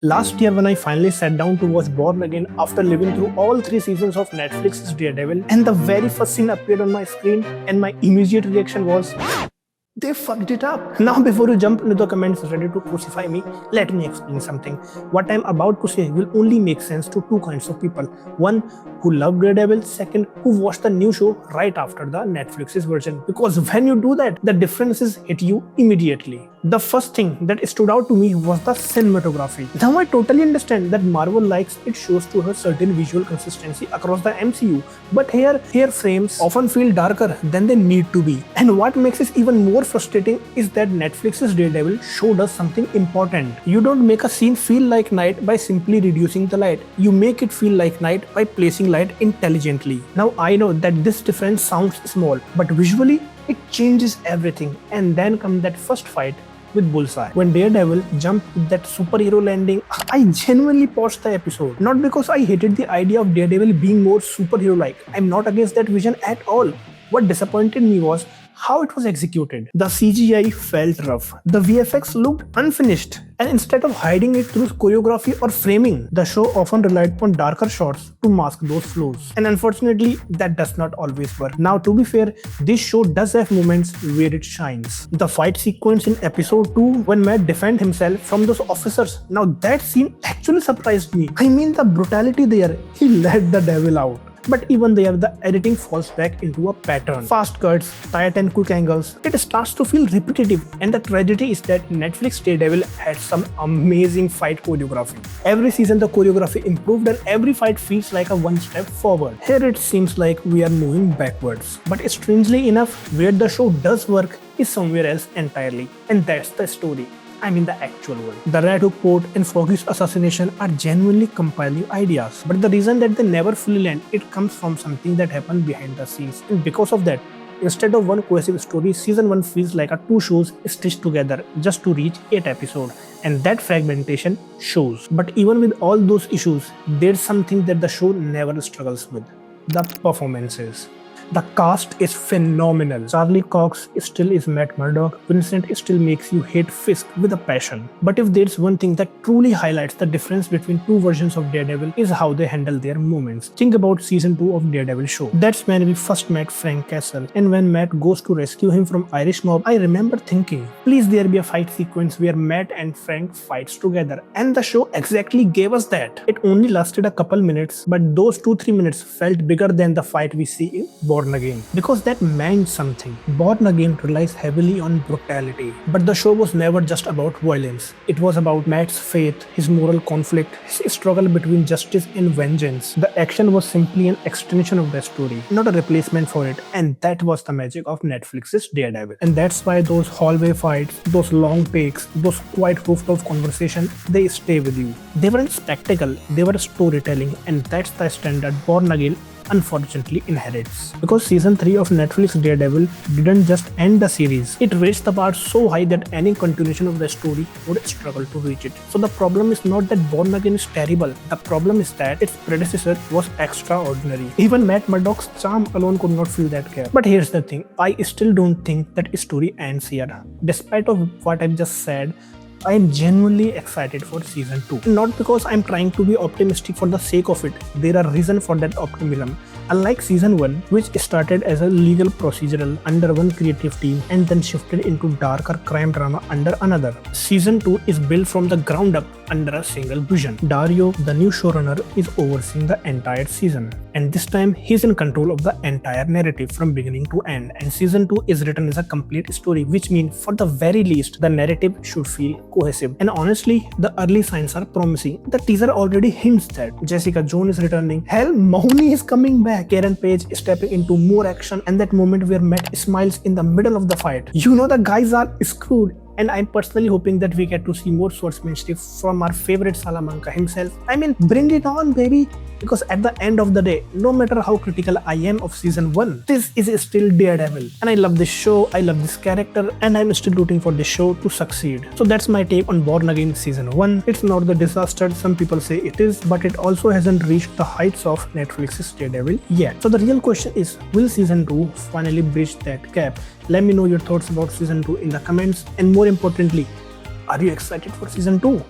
Last year, when I finally sat down to watch Born Again after living through all 3 seasons of Netflix's Daredevil, and the very first scene appeared on my screen, and my immediate reaction was, they fucked it up. Now, before you jump into the comments ready to crucify me, let me explain something. What I'm about to say will only make sense to two kinds of people. One who love Daredevil, second who watched the new show right after the Netflix's version. Because when you do that, the differences hit you immediately. The first thing that stood out to me was the cinematography. Now I totally understand that Marvel likes its shows to have certain visual consistency across the MCU, but here frames often feel darker than they need to be. And what makes it even more frustrating is that Netflix's Daredevil showed us something important. You don't make a scene feel like night by simply reducing the light. You make it feel like night by placing light intelligently. Now I know that this difference sounds small, but visually it changes everything. And then comes that first fight with Bullseye. When Daredevil jumped with that superhero landing, I genuinely paused the episode. Not because I hated the idea of Daredevil being more superhero-like. I'm not against that vision at all. What disappointed me was how it was executed. The CGI felt rough. The VFX looked unfinished. And instead of hiding it through choreography or framing, the show often relied upon darker shots to mask those flaws. And unfortunately, that does not always work. Now, to be fair, this show does have moments where it shines. The fight sequence in episode 2 when Matt defends himself from those officers. Now that scene actually surprised me. I mean, the brutality there, he let the devil out. But even there, the editing falls back into a pattern. Fast cuts, tight and quick angles, it starts to feel repetitive. And the tragedy is that Netflix Daredevil had some amazing fight choreography. Every season the choreography improved and every fight feels like a one step forward. Here it seems like we are moving backwards. But strangely enough, where the show does work is somewhere else entirely. And that's the story. I mean the actual one. The Red Hook Port and Foggy's assassination are genuinely compelling ideas, but the reason that they never fully land, it comes from something that happened behind the scenes. And because of that, instead of one cohesive story, season 1 feels like a 2 shows stitched together just to reach 8 episodes. And that fragmentation shows. But even with all those issues, there's something that the show never struggles with: the performances. The cast is phenomenal. Charlie Cox still is Matt Murdock. Vincent still makes you hate Fisk with a passion. But if there's one thing that truly highlights the difference between two versions of Daredevil is how they handle their moments. Think about season 2 of Daredevil show. That's when we first met Frank Castle. And when Matt goes to rescue him from Irish mob, I remember thinking, please there be a fight sequence where Matt and Frank fights together. And the show exactly gave us that. It only lasted a couple minutes, but those 2-3 minutes felt bigger than the fight we see in Born Again, because that meant something. Born Again relies heavily on brutality, but the show was never just about violence. It was about Matt's faith, his moral conflict, his struggle between justice and vengeance. The action was simply an extension of the story, not a replacement for it, and that was the magic of Netflix's Daredevil. And that's why those hallway fights, those long takes, those quiet rooftop conversations, they stay with you. They weren't spectacle, they were storytelling, and that's the standard Born Again unfortunately inherits. Because season 3 of Netflix Daredevil didn't just end the series, it raised the bar so high that any continuation of the story would struggle to reach it. So the problem is not that Born Again is terrible, the problem is that its predecessor was extraordinary. Even Matt Murdock's charm alone could not fill that gap. But here's the thing, I still don't think that story ends here. Despite of what I've just said, I am genuinely excited for season 2. Not because I'm trying to be optimistic for the sake of it, there are reasons for that optimism. Unlike season 1, which started as a legal procedural under one creative team and then shifted into darker crime drama under another, season 2 is built from the ground up under a single vision. Dario, the new showrunner, is overseeing the entire season. And this time, he's in control of the entire narrative from beginning to end. And season 2 is written as a complete story, which means for the very least, the narrative should feel cohesive. And honestly, the early signs are promising. The teaser already hints that Jessica Jones is returning. Hell, Mahoney is coming back. Karen Page is stepping into more action, and that moment where Matt smiles in the middle of the fight. You know the guys are screwed. And I'm personally hoping that we get to see more swordsmanship from our favorite Salamanca himself. I mean, bring it on, baby! Because at the end of the day, no matter how critical I am of season 1, this is still Daredevil. And I love this show, I love this character, and I'm still rooting for this show to succeed. So that's my take on Born Again season 1. It's not the disaster some people say it is, but it also hasn't reached the heights of Netflix's Daredevil yet. So the real question is, will season 2 finally bridge that gap? Let me know your thoughts about season 2 in the comments, and more importantly, are you excited for season 2?